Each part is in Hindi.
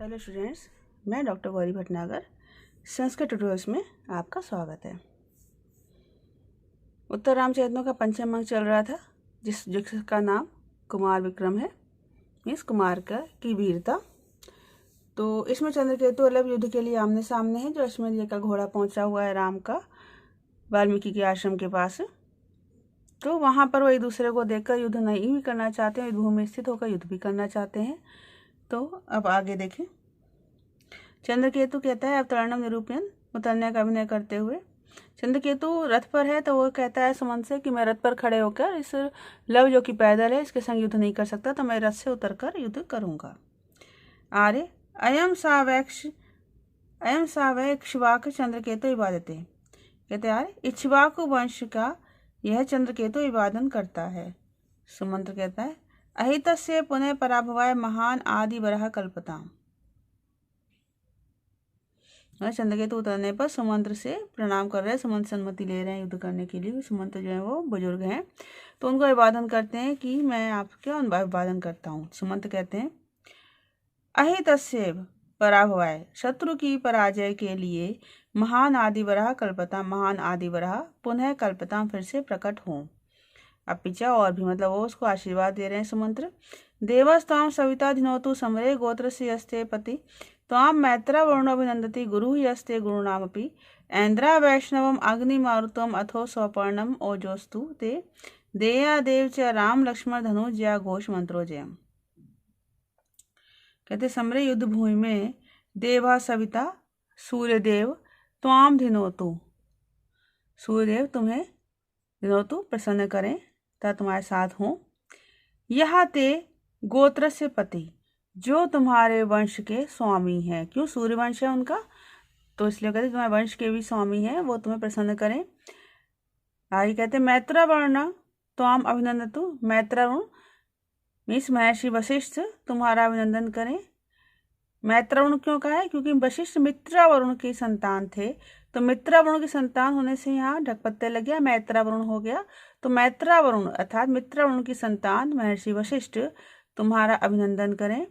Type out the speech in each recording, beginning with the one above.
हेलो स्टूडेंट्स, मैं डॉक्टर गौरी भटनागर। संस्कृत ट्यूटोरियल्स में आपका स्वागत है। उत्तर रामचरितों का पंचम अंक चल रहा था, जिसका नाम कुमार विक्रम है। इस कुमार की वीरता। तो इसमें चंद्रकेतु अलग युद्ध के लिए आमने सामने है। जो अश्वमेध का घोड़ा पहुंचा हुआ है राम का वाल्मीकि के आश्रम के पास। तो वहाँ पर वो एक दूसरे को देखकर युद्ध नहीं भी करना चाहते हैं, युद्ध भूमि में स्थित होकर युद्ध भी करना चाहते हैं। तो अब आगे देखें। चंद्रकेतु कहता है अवतरणम निरूपण, उतरने का अभिनय करते हुए। चंद्रकेतु रथ पर है तो वो कहता है सुमंत से कि मैं रथ पर खड़े होकर इस लव जो कि पैदल है इसके संग युद्ध नहीं कर सकता, तो मैं रथ से उतरकर युद्ध करूंगा। आर्य अयम सावय इक्ष्वाक चंद्रकेतु इबादते। कहते आर्य इक्ष्वाकु वंश का यह चंद्रकेतु इबादन करता है। सुमंत्र कहता है अहितस्य पुनः पराभवाय महान आदि वराह कल्पताम। चंद्रकेतु उतरने पर सुमंत्र से प्रणाम कर रहे हैं, सुमंत्र सम्मति ले रहे हैं युद्ध करने के लिए। सुमंत्र जो है वो बुजुर्ग हैं, तो उनको अभिवादन करते हैं कि मैं आपके अभिवादन करता हूँ। सुमंत्र कहते हैं अहितस्यैव पराभवाय, शत्रु की पराजय के लिए महान आदिवराह कल्पता, महान आदिवराह पुनः कल्पता फिर से प्रकट हों। अब पीछा और भी मतलब वो उसको आशीर्वाद दे रहे हैं सुमंत्र। देवस्ताम सविता धिनोतु समरे गोत्र से यस्ते पति त्वाम मैत्रा वरुणो अभिनंदति गुरु यस्ते गुरुनामपि ऐन्द्रा वैष्णवम अग्नि मारुतम अथो स्वपर्णम ओजोस्तु ते देया देव च राम लक्ष्मण धनु जया घोष मंत्रो जयम। कहते समरे युद्ध भूमि में देवा सविता सूर्यदेव त्वाम धिनोतु, सूर्यदेव तुम्हें धिनोतु प्रसन्न करें तथा तुम्हारे साथ हों। यह ते गोत्र से पति, जो तुम्हारे वंश के स्वामी हैं। क्यों? सूर्य वंश है उनका, तो इसलिए कहते तुम्हारे वंश के भी स्वामी हैं, वो तुम्हें प्रसन्न करें। आगे कहते मैत्रा वर्ण त्वाम अभिनंदतु, मैत्रा वर्ण मीन्स महर्षि वशिष्ठ तुम्हारा अभिनंदन करें। मैत्रा वर्ण क्यों कहा है? क्योंकि वशिष्ठ मित्रा वरुण के संतान थे, तो मित्रा वरुण के संतान होने से यहाँ ढकपत्ते लग गया, मैत्रा वरुण हो गया। तो मैत्रा वरुण अर्थात मित्रा वरुण की संतान महर्षि वशिष्ठ तुम्हारा अभिनंदन करें।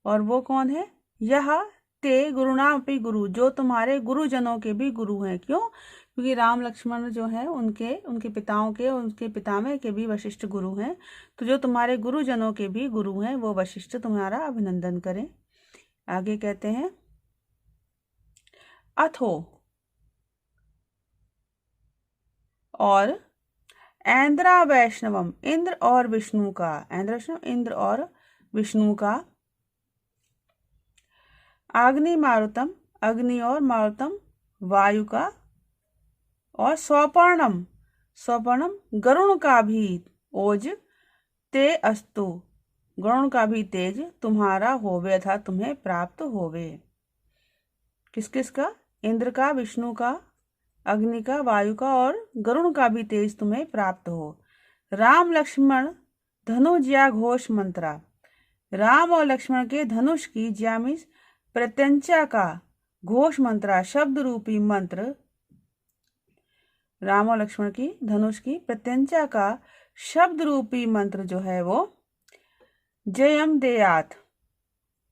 और वो कौन है? यह ते गुरुनाम अपनी गुरु, जो तुम्हारे गुरुजनों के भी गुरु हैं। क्यों? क्योंकि राम लक्ष्मण जो है उनके पिताओं के, उनके पितामह के भी वशिष्ठ गुरु हैं। तो जो तुम्हारे गुरुजनों के भी गुरु हैं वो वशिष्ठ तुम्हारा अभिनंदन करें। आगे कहते हैं अथो और ऐन्द्रा वैष्णवम, इंद्र और विष्णु का, इंद्र और विष्णु का, अग्नि मारुतम, अग्नि और मारुतम वायु का, और स्वपर्णम, स्वपर्णम गरुण का भी, ओज ते अस्तु, गरुण का भी तेज तुम्हारा होवे अर्थात तुम्हें प्राप्त होवे। किस किस का? इंद्र का, विष्णु का, अग्नि का, वायु का और गरुण का भी तेज तुम्हें प्राप्त हो। राम लक्ष्मण धनु ज्या घोष मंत्रा, राम और लक्ष्मण के धनुष की, ज्या मीन्स प्रत्यंचा का, घोष मंत्रा शब्द रूपी मंत्र, राम और लक्ष्मण की धनुष की प्रत्यंचा का शब्द रूपी मंत्र जो है वो जयम देयात,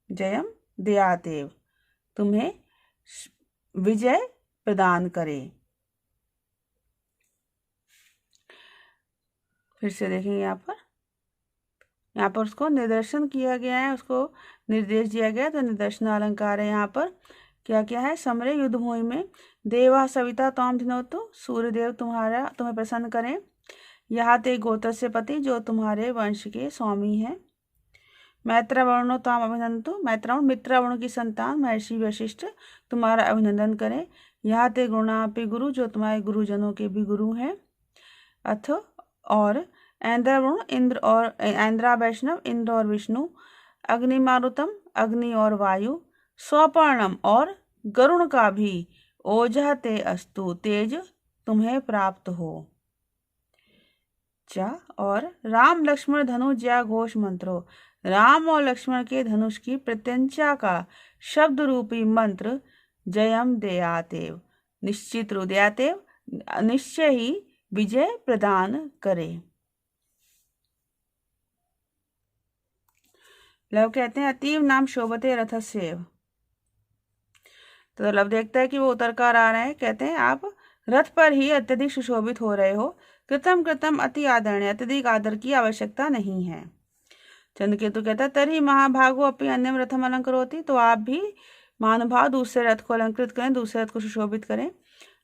जयम देयातेव तुम्हें विजय प्रदान करे। फिर से देखेंगे यहाँ पर उसको निदर्शन किया गया है, उसको निर्देश दिया गया, तो निदर्शन अलंकार है। यहाँ पर क्या क्या है? समरे युद्ध भूमि में देवा सविता त्वाम धिनोतु, सूर्यदेव तुम्हें प्रसन्न करें। यहाँ ते गोत्र से पति, जो तुम्हारे वंश के स्वामी हैं। मैत्रा वर्णो त्वाम अभिनंदतु, मैत्रा वर्ण मित्रा वर्ण की संतान महर्षि वशिष्ठ तुम्हारा अभिनंदन करें। यहाँ ते गुरुनापि गुरु, जो तुम्हारे गुरुजनों के भी गुरु हैं। अथ और ऐन्द्रा वरुण, इंद्र और ऐन्द्रा वैष्णव, इंद्र और विष्णु, अग्नि मारुतम, अग्नि और वायु, स्वपर्णम और गरुण का भी, ओजह ते अस्तु तेज तुम्हें प्राप्त हो। चा और राम लक्ष्मण धनु ज्या घोष मंत्रो, राम और लक्ष्मण के धनुष की प्रत्यंचा का शब्द रूपी मंत्र जयम देयातेव, निश्चित रुदयातेव निश्चय ही विजय प्रदान करे। लव कहते हैं अतीव नाम शोभते रथस्येव। तो लव देखता है कि वो उतर कर आ रहे हैं, कहते हैं आप रथ पर ही अत्यधिक सुशोभित हो रहे हो। कृतम कृतम अति आदरणीय, अत्यधिक आदर की आवश्यकता नहीं है। चंद्रकेतु कहता है तरी महाभागो अपनी अन्यम रथम अलंकर होती, तो आप भी महानुभाव दूसरे रथ को अलंकृत करें, दूसरे रथ को सुशोभित करें।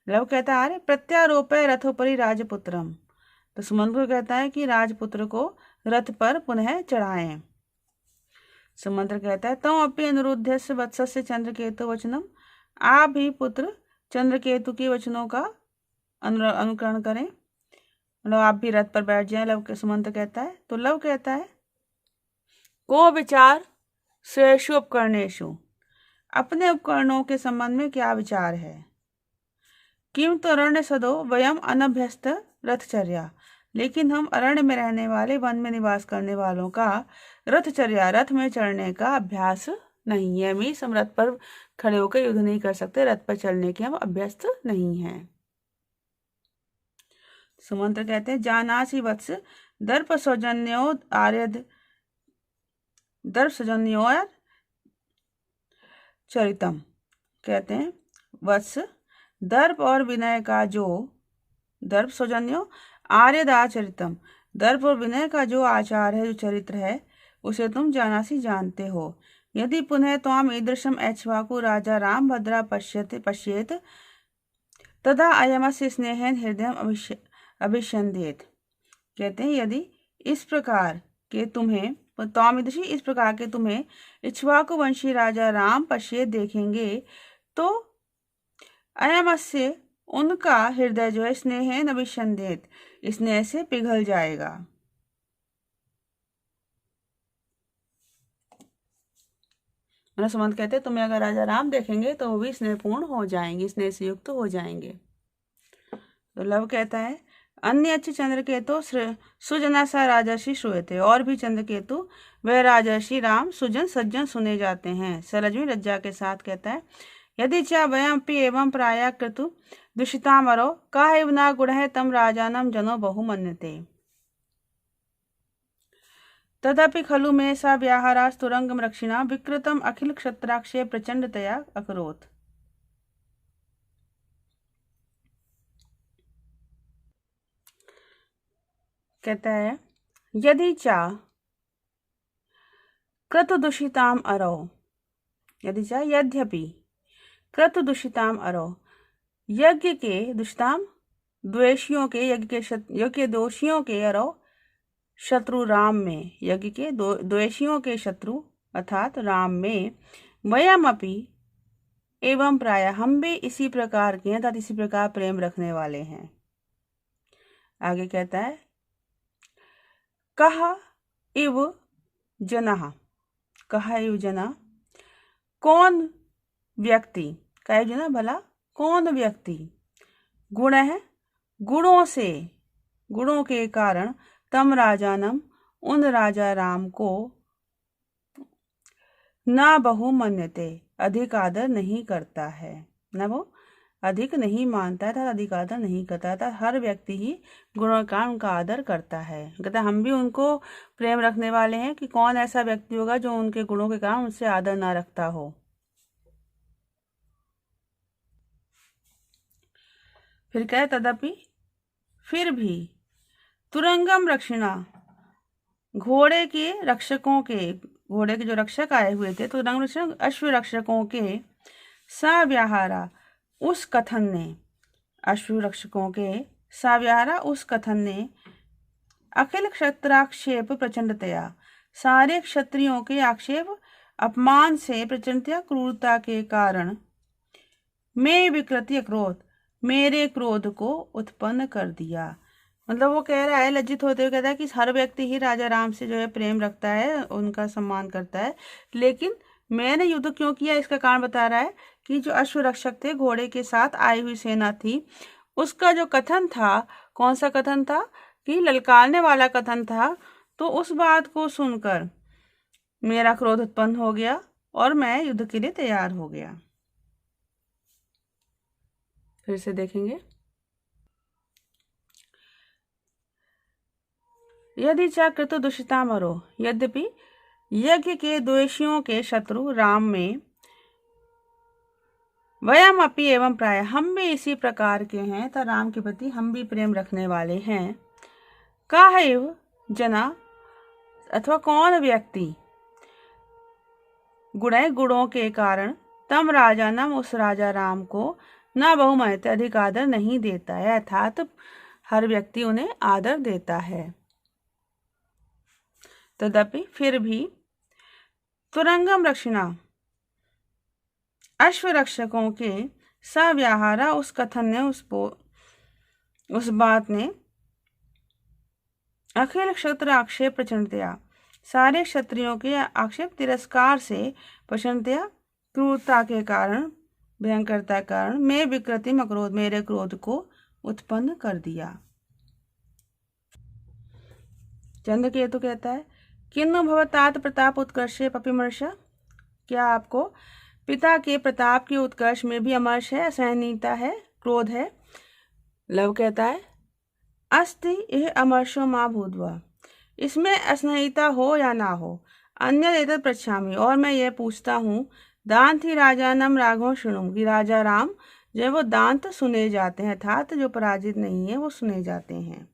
लव कहता है अरे प्रत्यारोपय रथोपरि राजपुत्रम, तो सुमंत्र कहता है कि राजपुत्र को रथ पर पुनः चढ़ाएं। सुमंत्र कहता है तम अपनी अनुरुद्ध वत्स्य चंद्रकेतु वचनम, आप भी पुत्र चंद्रकेतु के वचनों का अनुकरण करें, मतलब आप भी रथ पर बैठ जाएं। लव के सुमंत्र कहता है, तो लव कहता है को विचार श्रेष्ठ उपकरणेशु, अपने उपकरणों के संबंध में क्या विचार है। किम तो अरण्य सदो वयम अनभ्यस्त रथचर्या, लेकिन हम अरण्य में रहने वाले, वन में निवास करने वालों का रथचर्या, रथ में चढ़ने का अभ्यास नहीं है। हम रथ पर खड़े होकर युद्ध नहीं कर सकते, रथ पर चलने के हम अभ्यस्त नहीं हैं। सुमंत्र कहते हैं जानासी वत्स दर्प सौजन्यो आर्यद, दर्प सौजन्यो चरितम, कहते हैं वत्स दर्प और विनय का जो, दर्प सौजन्यो आर्यदाचरितम, दर्प और विनय का जो आचार है, जो चरित्र है, उसे तुम जानासी जानते हो। यदि पुनः त्वाम ईदृशम ऐच्छवाकु राजा राम भद्रा पश्येत तदा अयमस्य स्नेहन हृदय अभिषंदेत, कहते हैं यदि इस प्रकार के तुम्हें, त्वामिदृशी इस प्रकार के तुम्हें इक्ष्वाकु वंशी राजा राम पश्येत देखेंगे, तो अयमस्य उनका हृदय जो है स्नेहन अभिषंदेत, स्नेह से पिघल जाएगा। सुमंत कहते हैं तुम्हें अगर राजा राम देखेंगे तो वो भी स्नेहपूर्ण हो जाएंगे, स्नेह से युक्त हो जाएंगे। तो लव कहता है अन्य अच्छे चंद्रकेतु सुजना सा राजर्षि श्रूयते, और भी चंद्रकेतु वह राजर्षि राम सुजन सज्जन सुने जाते हैं। सरजमी लज्जा के साथ कहता है यदि चा वयमपि एवं प्राया कृतु दुषितामरो काहेव न गुणः तम राजानम जनो बहुमन्यते, तदपि खलु मे सा व्याहारास्तुरंगम रक्षिणा विकृतम अखिल क्षत्राक्षे प्रचंडतया अकरोत्। कहता है यदि चा क्रतुदूषिताम अरो, यदि चा यद्यपि क्रतुदूषिताम अरो, यज्ञ के दुष्टाम द्वेषियों के, यज्ञ के दोषियों के अरो शत्रु राम में, यज्ञ के द्वेषियों के शत्रु अर्थात राम में, वयमपि एवं प्राय हम भी इसी प्रकार के अर्थात इसी प्रकार प्रेम रखने वाले हैं। आगे कहता है कहा इव जना, कहा इव जना, कौन व्यक्ति, कहा जना भला कौन व्यक्ति, गुण है गुणों से, गुणों के कारण, तम राजानम उन राजा राम को, न बहु मन्यते अधिक आदर नहीं करता है, न वो अधिक नहीं मानता है, अधिक आदर नहीं करता था। हर व्यक्ति ही गुणों का उनका आदर करता है। कहता हम भी उनको प्रेम रखने वाले हैं कि कौन ऐसा व्यक्ति होगा जो उनके गुणों के कारण उनसे आदर ना रखता हो। फिर कहे तदपि फिर भी तुरंगम रक्षिणा, घोड़े के रक्षकों के, घोड़े के जो रक्षक आए हुए थे, तो तुरंग रक्षक अश्व रक्षकों के सव्याहारा उस कथन ने, अश्व रक्षकों के सव्याहारा उस कथन ने, अखिल क्षत्राक्षेप प्रचंडतया, सारे क्षत्रियों के आक्षेप अपमान से, प्रचंडतया क्रूरता के कारण, मैं विकृति क्रोध, मेरे क्रोध को उत्पन्न कर दिया। मतलब वो कह रहा है, लज्जित होते हुए कहता है कि हर व्यक्ति ही राजा राम से जो है प्रेम रखता है, उनका सम्मान करता है, लेकिन मैंने युद्ध क्यों किया इसका कारण बता रहा है कि जो अश्व रक्षक थे, घोड़े के साथ आई हुई सेना थी, उसका जो कथन था, कौन सा कथन था कि ललकारने वाला कथन था, तो उस बात को सुनकर मेरा क्रोध उत्पन्न हो गया और मैं युद्ध के लिए तैयार हो गया। फिर से देखेंगे यदि चा कृत दूषिता मरो, यद्यपि यज्ञ के द्वेषियों के शत्रु राम में वयम अपि एवं प्राय, हम भी इसी प्रकार के हैं, तो राम के प्रति हम भी प्रेम रखने वाले हैं। काहैव जना अथवा कौन व्यक्ति गुणों के कारण तम राजा नम उस राजा राम को न बहुमत अधिक आदर नहीं देता है, अर्थात हर व्यक्ति उन्हें आदर देता है। तदपि फिर भी तुरंगम रक्षिणा अश्व रक्षकों के सव्याहारा उस कथन ने उस बात ने अखिल क्षत्र आक्षेप प्रचंडतया, सारे क्षत्रियों के आक्षेप तिरस्कार से प्रचंडतया क्रूरता के कारण, भयंकरता के कारण मैं विकृति मक्रोध, मेरे क्रोध को उत्पन्न कर दिया। चंद्रकेतु कहता है किन्नु भवतात प्रताप उत्कर्षे पपिमर्ष, क्या आपको पिता के प्रताप के उत्कर्ष में भी अमर्ष है, असहनीयता है, क्रोध है। लव कहता है अस्ति यह अमर्षो माँ भूतवा, इसमें असहनीयता हो या ना हो, अन्य एतत् पृच्छामि, और मैं यह पूछता हूँ, दांत ही राजानम राघव शुणु, कि राजा राम जो वो दांत सुने जाते हैं, अर्थात जो पराजित नहीं है वो सुने जाते हैं।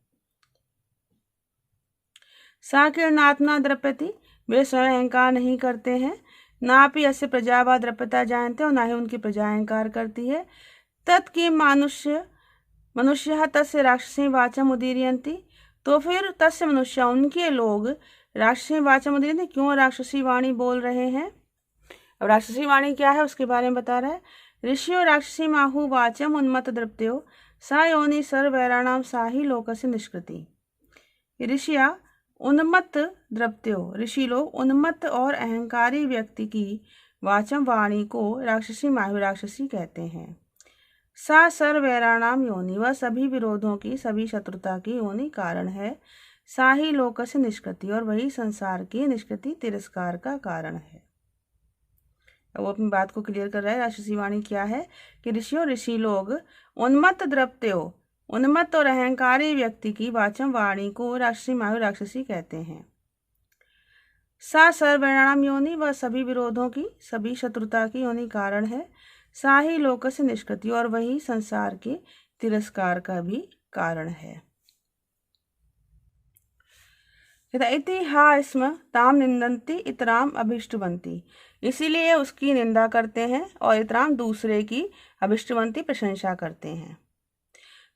साकिरनात्मना द्रप्यति, वे स्वयं अहंकार नहीं करते हैं, नापि अस्य प्रजावा द्रप्यता जानते, और ना ही उनकी प्रजा अहंकार करती है। तत्की मनुष्य तस्य राक्षसी वाचम उदीरयन्ति, तो फिर तस्य मनुष्य उनके लोग राक्षसी वाचम उदीरयन्ति, क्यों राक्षसी वाणी बोल रहे हैं। अब राक्षसी वाणी क्या है उसके बारे में बता रहा है। ऋषियो राक्षसी माहु वाचम उन्मत्त द्रप्त्यो सा योनि सर्वैराणाम साही लोकस्य निष्कृति। ऋषिया उन्मत्त द्रप्त्यो, ऋषि लोग उन्मत्त और अहंकारी व्यक्ति की वाचम वाणी को राक्षसी माहु राक्षसी कहते हैं। सा सर्वैराणाम योनि, वह सभी विरोधों की, सभी शत्रुता की योनि कारण है। सा ही लोकस्य निष्कृति, और वही संसार की निष्कृति तिरस्कार का कारण है। वो अपनी बात को क्लियर कर रहा है। राक्षसी वाणी क्या है कि ऋषि लोग उन्मत्त द्रप्त्यो, उन्मत्त और अहंकारी व्यक्ति की वाचम वाणी को राक्षसी माहु राक्षसी कहते हैं। सा सर्वैराणाम योनि, वह सभी विरोधों की, सभी शत्रुता की योनि कारण है। सा ही लोकस्य निष्कृति, और वही संसार के तिरस्कार का भी कारण है। इति हा स्म ताम निंदन्ति इतराम अभिष्टवन्ति, इसीलिए उसकी निंदा करते हैं और इतराम दूसरे की अभिष्टवन्ति प्रशंसा करते हैं।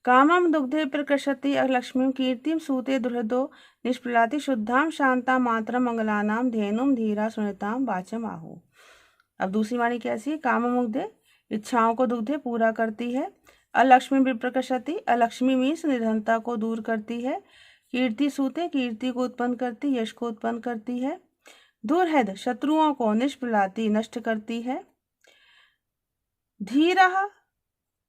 कामम दुग्धे प्रकृशति लक्ष्मीं कीर्तिम सूते दुर्हदो निष्प्रलाति शुद्धाम शांताम मातरम मंगलानाम धेनुम धीरा सुनिताम वाचम आहु। अब दूसरी वाणी कैसी है। कामम मुग्धे, इच्छाओं को दुग्धे पूरा करती है। अलक्ष्मी विप्रकशति, अलक्ष्मी मीन्स निधनता को दूर करती है। कीर्ति सूते, कीर्ति को उत्पन्न करती, यश को उत्पन्न करती है। दुर्हद, शत्रुओं को, निष्प्रलाति, नष्ट करती है। धीरः,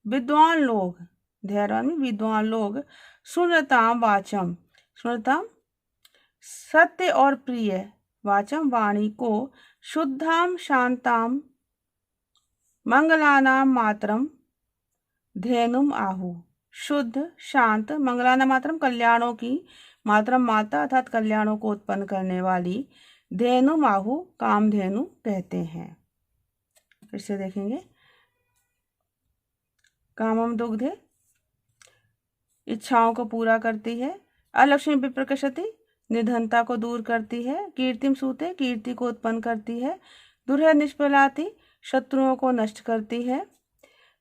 विद्वान लोग, धैर्यवान विद्वान लोग। सुनताम वाचम, सुनताम सत्य और प्रिय, वाचम वाणी को। शुद्धाम शांताम मंगलानाम मातरम धेनुम आहु, शुद्ध शांत मंगलानाम मातरम कल्याणों की, मातरम माता अर्थात कल्याणों को उत्पन्न करने वाली, धेनुम आहु कामधेनु कहते हैं। फिर से देखेंगे। कामम दुग्धे, इच्छाओं को पूरा करती है। अलक्ष्मी विप्रकशति, निधनता को दूर करती है। कीर्तिम सूते, कीर्ति को उत्पन्न करती है। दुर्हद निष्प्रलाति, शत्रुओं को नष्ट करती है।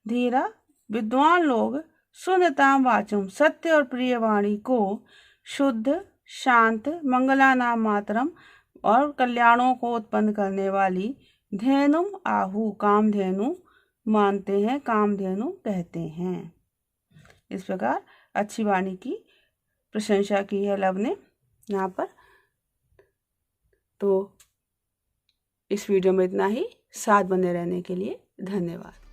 धीरा, विद्वान लोग। सुनताम वाचम, सत्य और प्रिय वाणी को। शुद्ध शांत मंगलानाम मातरम, और कल्याणों को उत्पन्न करने वाली। धेनुम आहु, कामधेनु मानते हैं, कामधेनु कहते हैं। इस प्रकार अच्छी वाणी की प्रशंसा की है लव ने यहाँ पर। तो इस वीडियो में इतना ही। साथ बने रहने के लिए धन्यवाद।